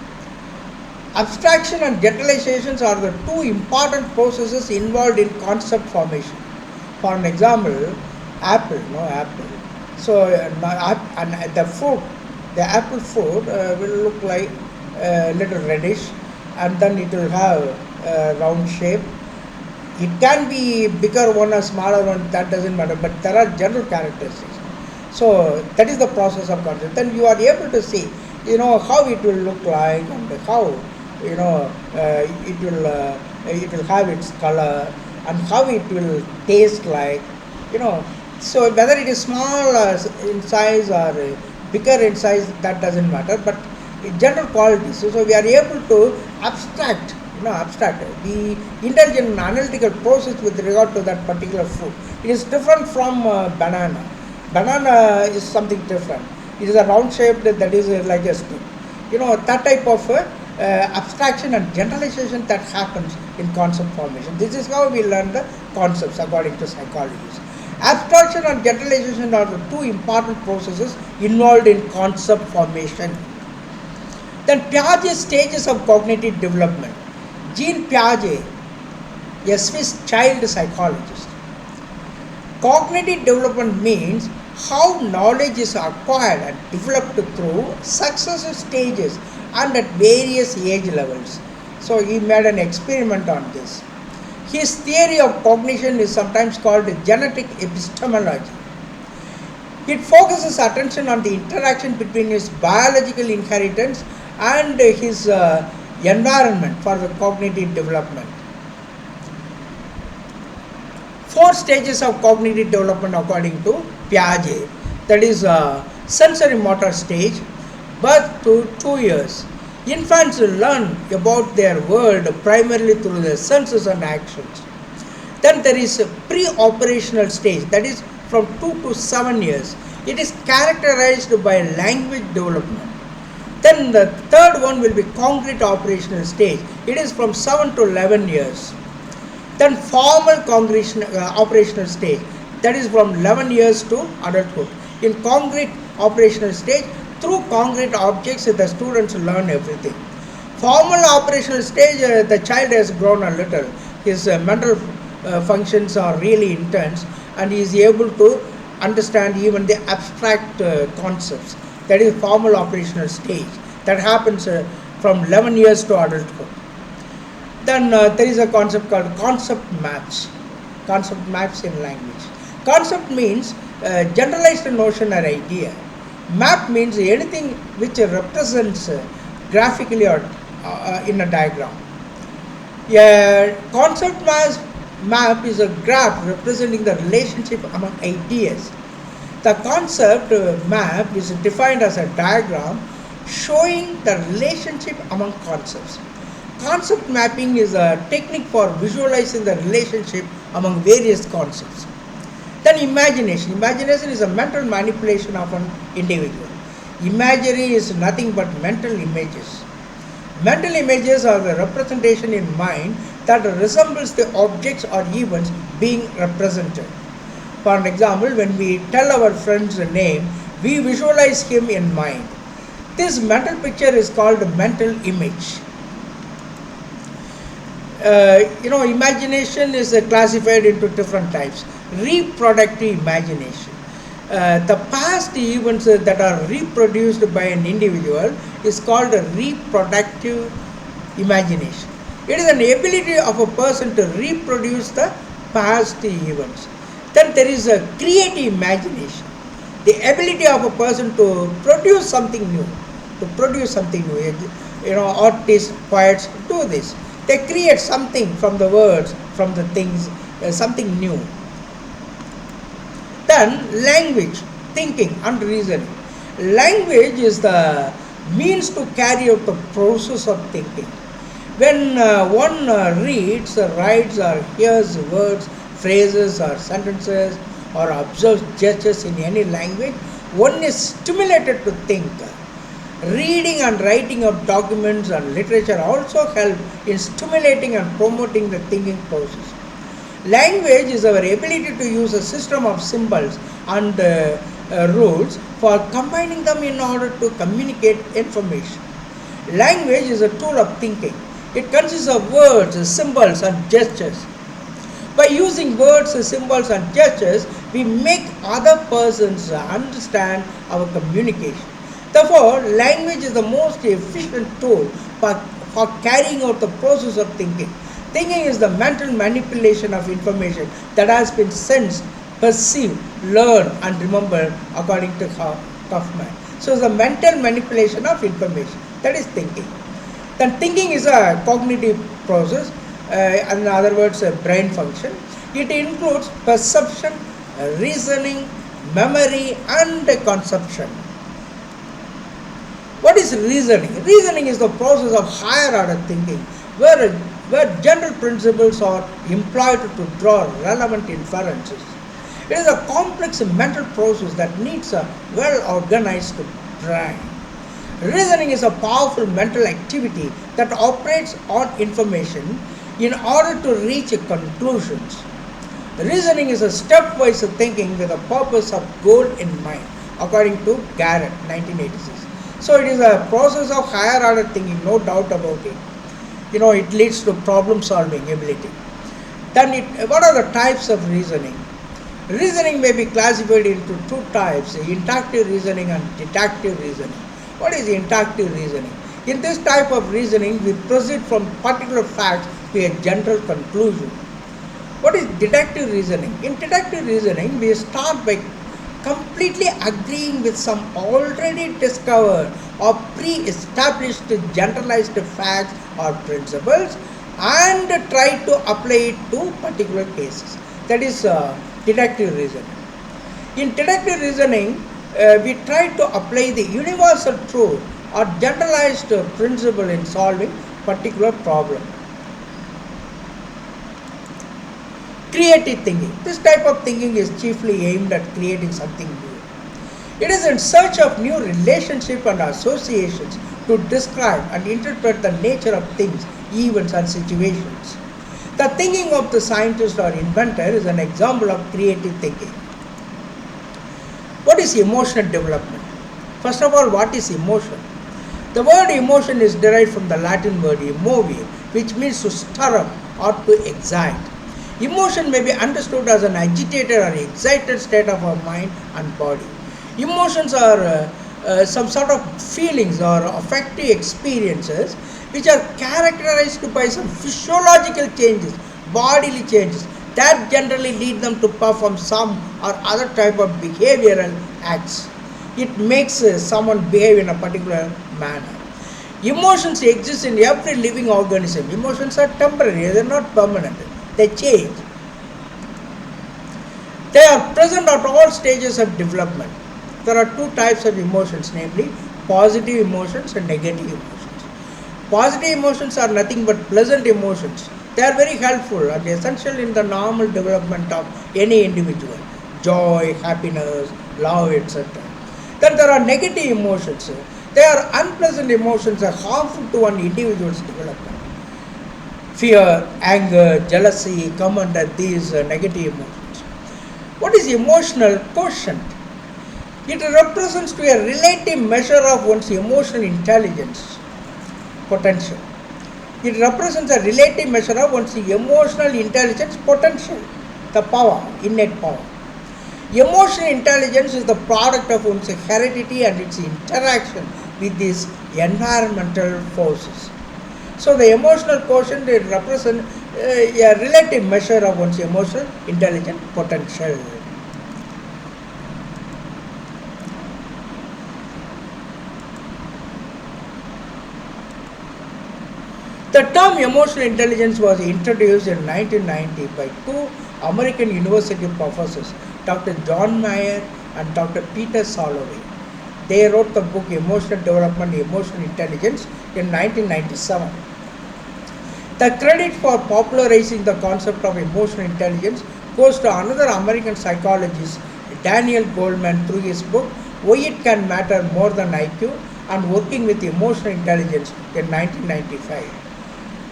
Abstraction and generalizations are the two important processes involved in concept formation. For an example, apple. So and the fruit, the apple fruit will look like a little reddish, and then it will have a round shape. It can be bigger one or smaller one, that doesn't matter, but there are general characteristics. So that is the process of concept. Then you are able to see, how it will look like and how, it will have its color and how it will taste like, So whether it is small in size or bigger in size, that doesn't matter, but general qualities. So we are able to abstract the intelligent and analytical process with regard to that particular fruit. It is different from banana. Banana is something different. It is a round shaped, that is like a stick. That type of abstraction and generalization that happens in concept formation. This is how we learn the concepts according to psychologists. Abstraction and generalization are the two important processes involved in concept formation. Then Piaget's stages of cognitive development. Jean Piaget, a Swiss child psychologist. Cognitive development means how knowledge is acquired and developed through successive stages and at various age levels. So he made an experiment on this. His theory of cognition is sometimes called genetic epistemology. It focuses attention on the interaction between his biological inheritance and his environment for the cognitive development. 4 stages of cognitive development according to Piaget. That is sensory motor stage, birth to 2 years. Infants learn about their world primarily through their senses and actions. Then there is a pre-operational stage, that is from 2 to 7 years. It is characterized by language development. Then the third one will be concrete operational stage. It is from 7 to 11 years. Then formal operational stage, that is from 11 years to adulthood. In concrete operational stage, through concrete objects, the students learn everything. Formal operational stage, the child has grown a little. His mental functions are really intense, and he is able to understand even the abstract concepts. That is formal operational stage. That happens from 11 years to adulthood. Then there is a concept called concept maps. Concept maps in language. Concept means generalized notion or idea. Map means anything which represents graphically or in a diagram. A concept map is a graph representing the relationship among ideas. The concept map is defined as a diagram showing the relationship among concepts. Concept mapping is a technique for visualizing the relationship among various concepts. Then imagination. Imagination is a mental manipulation of an individual. Imagery is nothing but mental images. Mental images are the representation in mind that resembles the objects or events being represented. For an example, when we tell our friend's name, we visualize him in mind. This mental picture is called mental image. Imagination is classified into different types. Reproductive imagination. The past events that are reproduced by an individual is called a reproductive imagination. It is an ability of a person to reproduce the past events. Then there is a creative imagination, the ability of a person to produce something new. Artists, poets do this. They create something from the words, from the things, something new. Then language, thinking and reasoning. Language is the means to carry out the process of thinking. When one reads, writes or hears words, phrases or sentences or observes gestures in any language, one is stimulated to think. Reading and writing of documents and literature also help in stimulating and promoting the thinking process. Language is our ability to use a system of symbols and rules for combining them in order to communicate information. Language is a tool of thinking. It consists of words, symbols and gestures. By using words, symbols and gestures, we make other persons understand our communication. Therefore, language is the most efficient tool for carrying out the process of thinking. Thinking is the mental manipulation of information that has been sensed, perceived, learned and remembered according to Kaufman. So it's the mental manipulation of information. That is thinking. Then thinking is a cognitive process, in other words a brain function. It includes perception, reasoning, memory and conception. What is reasoning? Reasoning is the process of higher order thinking where general principles are employed to draw relevant inferences. It is a complex mental process that needs a well-organized brain. Reasoning is a powerful mental activity that operates on information in order to reach conclusions. Reasoning is a stepwise thinking with a purpose of goal in mind, according to Garrett, 1986. So it is a process of higher order thinking, no doubt about it. It leads to problem solving ability. Then what are the types of reasoning? Reasoning may be classified into two types, inductive reasoning and deductive reasoning. What is inductive reasoning? In this type of reasoning, we proceed from particular facts to a general conclusion. What is deductive reasoning? In deductive reasoning, we start by completely agreeing with some already discovered or pre-established generalized facts or principles and try to apply it to particular cases. That is deductive reasoning. In deductive reasoning, we try to apply the universal truth or generalized principle in solving particular problem. Creative thinking. This type of thinking is chiefly aimed at creating something new. It is in search of new relationships and associations to describe and interpret the nature of things, events and situations. The thinking of the scientist or inventor is an example of creative thinking. What is emotional development? First of all, what is emotion? The word emotion is derived from the Latin word emovere, which means to stir up or to excite. Emotion may be understood as an agitated or excited state of our mind and body. Emotions are some sort of feelings or affective experiences which are characterized by some physiological changes, bodily changes that generally lead them to perform some or other type of behavioral acts. it makes someone behave in a particular manner. Emotions exist in every living organism. Emotions are temporary, they are not permanent, they change. They are present at all stages of development. There are two types of emotions, namely positive emotions and negative emotions. Positive emotions are nothing but pleasant emotions. They are very helpful and essential in the normal development of any individual. Joy, happiness, love, etc. Then there are negative emotions. They are unpleasant emotions that are harmful to an individual's development. Fear, anger, jealousy come under these negative emotions. What is emotional quotient? It represents to a relative measure of one's emotional intelligence potential. It represents a relative measure of one's emotional intelligence potential, the power, innate power. Emotional intelligence is the product of one's heredity and its interaction with these environmental forces. So the emotional quotient represents a relative measure of one's emotional intelligence potential. The term emotional intelligence was introduced in 1990 by two American university professors, Dr. John Mayer and Dr. Peter Salovey. They wrote the book Emotional Development, Emotional Intelligence in 1997. The credit for popularizing the concept of emotional intelligence goes to another American psychologist, Daniel Goleman, through his book Why It Can Matter More Than IQ and Working with Emotional Intelligence in 1995.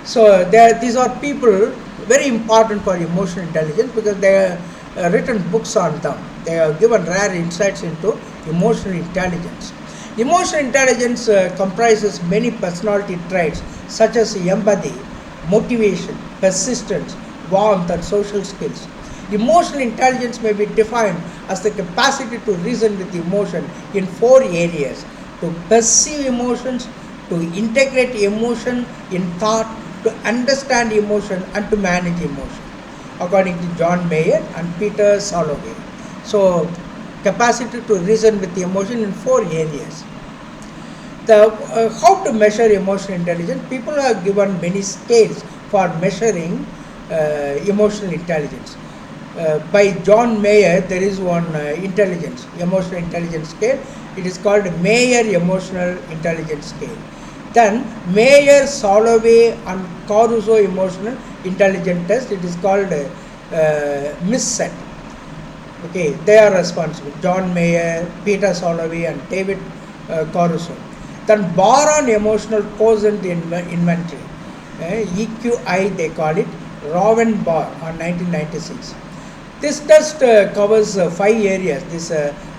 So these are people very important for emotional intelligence because they have written books on them. They have given rare insights into emotional intelligence. Emotional intelligence comprises many personality traits such as empathy, motivation, persistence, warmth and social skills. Emotional intelligence may be defined as the capacity to reason with emotion in four areas: to perceive emotions, to integrate emotion in thought, to understand emotion and to manage emotion, according to John Mayer and Peter Salovey. So, capacity to reason with emotion in four areas. How to measure emotional intelligence? People have given many scales for measuring emotional intelligence. By John Mayer, there is one emotional intelligence scale. It is called Mayer Emotional Intelligence Scale. Then Mayer, Salovey and Caruso Emotional Intelligence Test, it is called MSCET. Okay, they are responsible. John Mayer, Peter Salovey and David Caruso. Then Boron Emotional Quotient Inventory, EQI they call it, Rowan Barr on 1996. This test covers 5 areas. This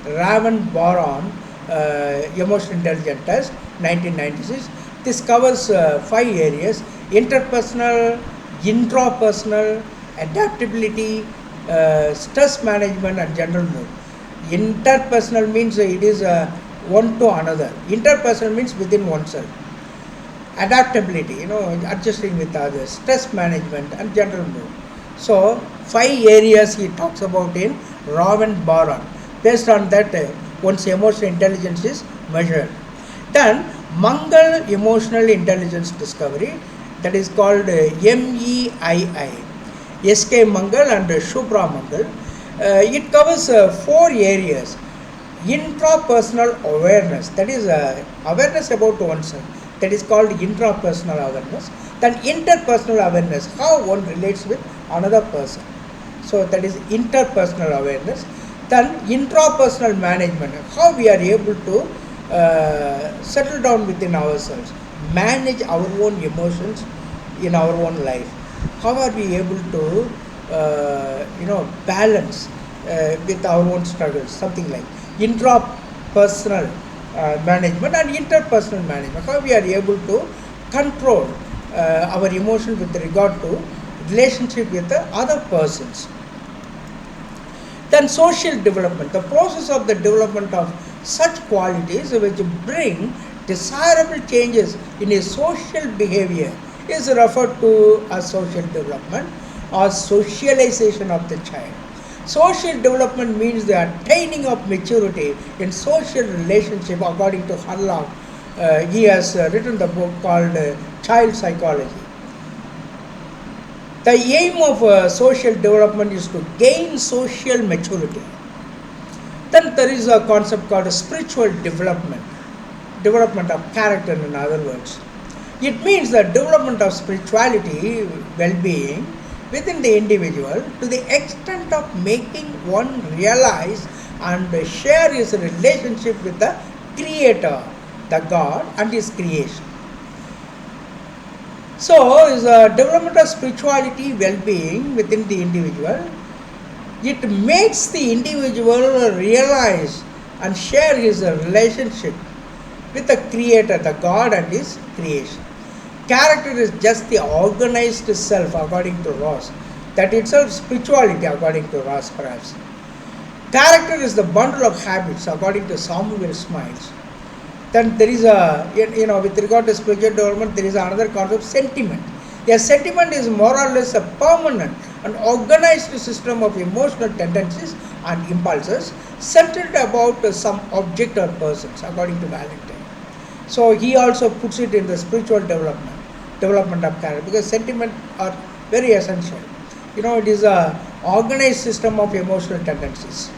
Raven Boron Emotional Intelligence Test 1996. This covers 5 areas: interpersonal, intrapersonal, adaptability, stress management and general mood. Interpersonal means it is one to another. Interpersonal means within oneself. Adaptability, adjusting with others. Stress management and general mood. So 5 areas he talks about in Rowan Boron. Based on that, one's emotional intelligence is measured. Then Mangal Emotional Intelligence Discovery, that is called MEII, S.K. Mangal and Shubhra Mangal. It covers 4 areas: intrapersonal awareness, that is awareness about oneself, that is called intrapersonal awareness. Then interpersonal awareness, how one relates with another person, so that is interpersonal awareness. Then intrapersonal management, how we are able to settle down within ourselves, manage our own emotions in our own life. How are we able to balance with our own struggles, something like intrapersonal management and interpersonal management, how we are able to control our emotion with regard to relationship with the other persons. Then social development, the process of the development of such qualities which bring desirable changes in a social behavior is referred to as social development or socialization of the child. Social development means the attaining of maturity in social relationship according to Harlock. He has written the book called Child Psychology. The aim of social development is to gain social maturity. Then there is a concept called spiritual development, development of character in other words. It means the development of spirituality, well-being within the individual to the extent of making one realize and share his relationship with the Creator, the God and His creation. So, is a development of spirituality, well-being within the individual. It makes the individual realize and share his relationship with the Creator, the God and His creation. Character is just the organized self according to Ross. That itself spirituality according to Ross perhaps. Character is the bundle of habits according to Samuel Smiles. Then there is with regard to spiritual development, there is another concept, sentiment. A sentiment is more or less a permanent and organized system of emotional tendencies and impulses centered about some object or persons according to Valentine. So he also puts it in the spiritual development of character, because sentiments are very essential. It is a organized system of emotional tendencies.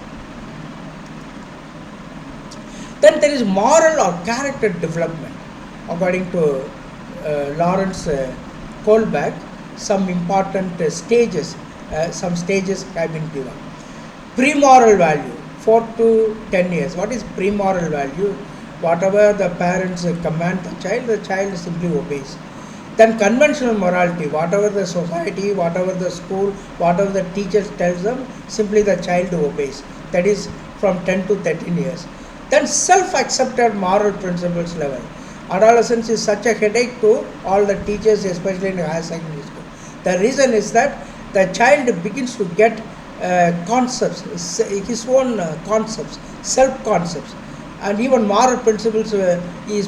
Then there is moral or character development according to Lawrence Kohlberg. Some important stages have been given. Pre-moral value, 4 to 10 years. What is pre-moral value? Whatever the parents command the child simply obeys. Then conventional morality, whatever the society, whatever the school, whatever the teachers tells them, simply the child obeys. That is from 10 to 13 years. Then self-accepted moral principles level. Adolescence is such a headache to all the teachers, especially in higher secondary school. The reason is that the child begins to get concepts, his own concepts, self-concepts, and even moral principles. He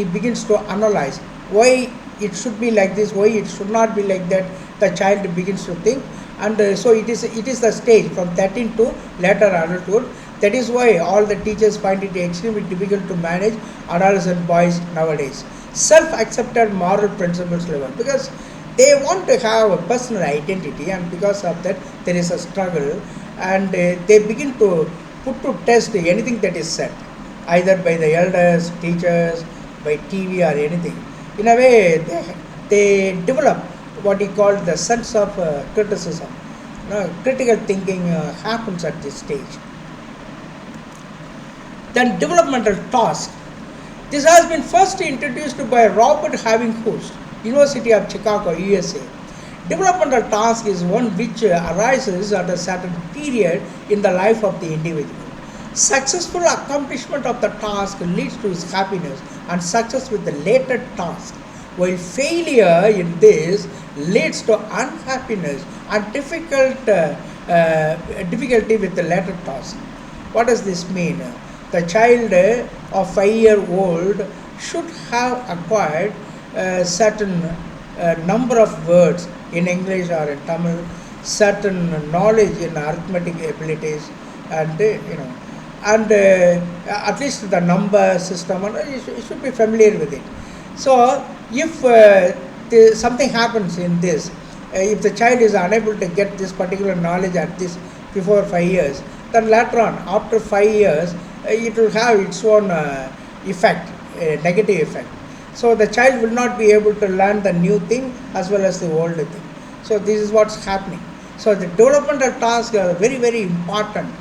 begins to analyze why it should be like this, why it should not be like that. The child begins to think, and so it is the stage from 13 to later adulthood. That is why all the teachers find it extremely difficult to manage adolescent boys nowadays. Self-accepted moral principles level, because they want to have a personal identity, and because of that there is a struggle, and they begin to put to test anything that is said, either by the elders, teachers, by TV or anything. In a way, they develop what he called the sense of criticism. Critical thinking happens at this stage. Then developmental task. This has been first introduced by Robert Havinghurst, University of Chicago, USA. Developmental task is one which arises at a certain period in the life of the individual. Successful accomplishment of the task leads to his happiness and success with the later task, while failure in this leads to unhappiness and difficulty with the later task. What does this mean? The child of 5-year-old should have acquired a certain number of words in English or in Tamil, certain knowledge in arithmetic abilities, and at least the number system, and you should be familiar with it. So if something happens in this, if the child is unable to get this particular knowledge at this before 5 years, then later on, after 5 years, it will have its own effect, negative effect. So the child will not be able to learn the new thing as well as the old thing. So this is what's happening. So the developmental tasks are very, very important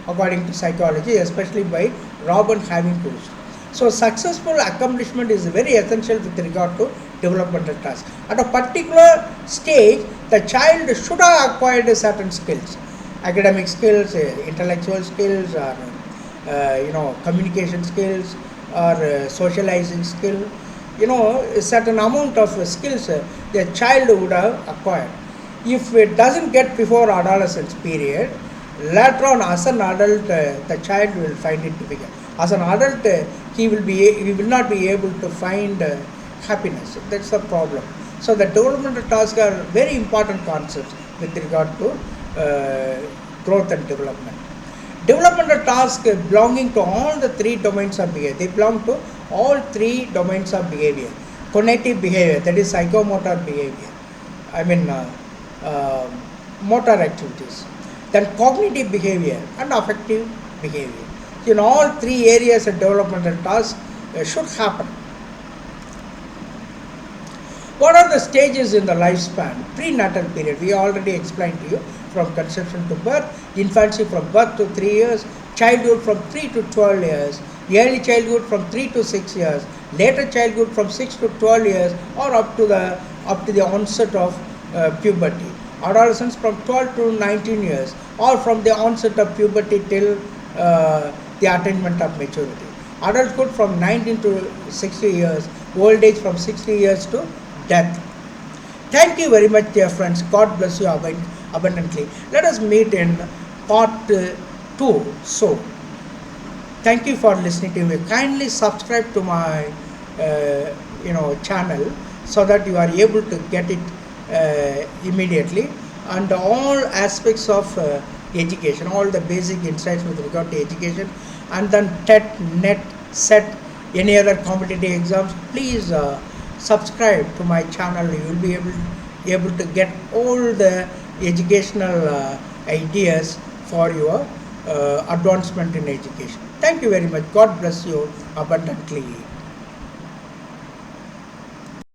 according to psychology, especially by Robert Havinghurst. So successful accomplishment is very essential with regard to developmental tasks. At a particular stage, the child should have acquired certain skills, academic skills, intellectual skills, or communication skills, or socializing skill. A certain amount of skills the child would have acquired. If it doesn't get before adolescence period, later on as an adult the child will find it difficult. As an adult he will not be able to find happiness. That's the problem. So the developmental tasks are very important concepts with regard to growth and development. Developmental tasks belonging to all the three domains of behavior. They belong to all three domains of behavior. Cognitive behavior, that is psychomotor behavior. Motor activities. Then cognitive behavior and affective behavior. So in all three areas of developmental tasks should happen. What are the stages in the lifespan? Prenatal period, we already explained to you, from conception to birth, infancy from birth to 3 years, childhood from 3 to 12 years, early childhood from 3 to 6 years, later childhood from 6 to 12 years, or up to the onset of puberty. Adolescence from 12 to 19 years, or from the onset of puberty till the attainment of maturity. Adulthood from 19 to 60 years, old age from 60 years to death. Thank you very much, dear friends. God bless you abundantly. Let us meet in part 2. So, thank you for listening to me. Kindly subscribe to my channel so that you are able to get it immediately, and all aspects of education, all the basic insights with regard to education, and then TET, NET, SET, any other competitive exams. Please subscribe to my channel. You will be able to get all the educational ideas for your advancement in education. Thank you very much. God bless you abundantly.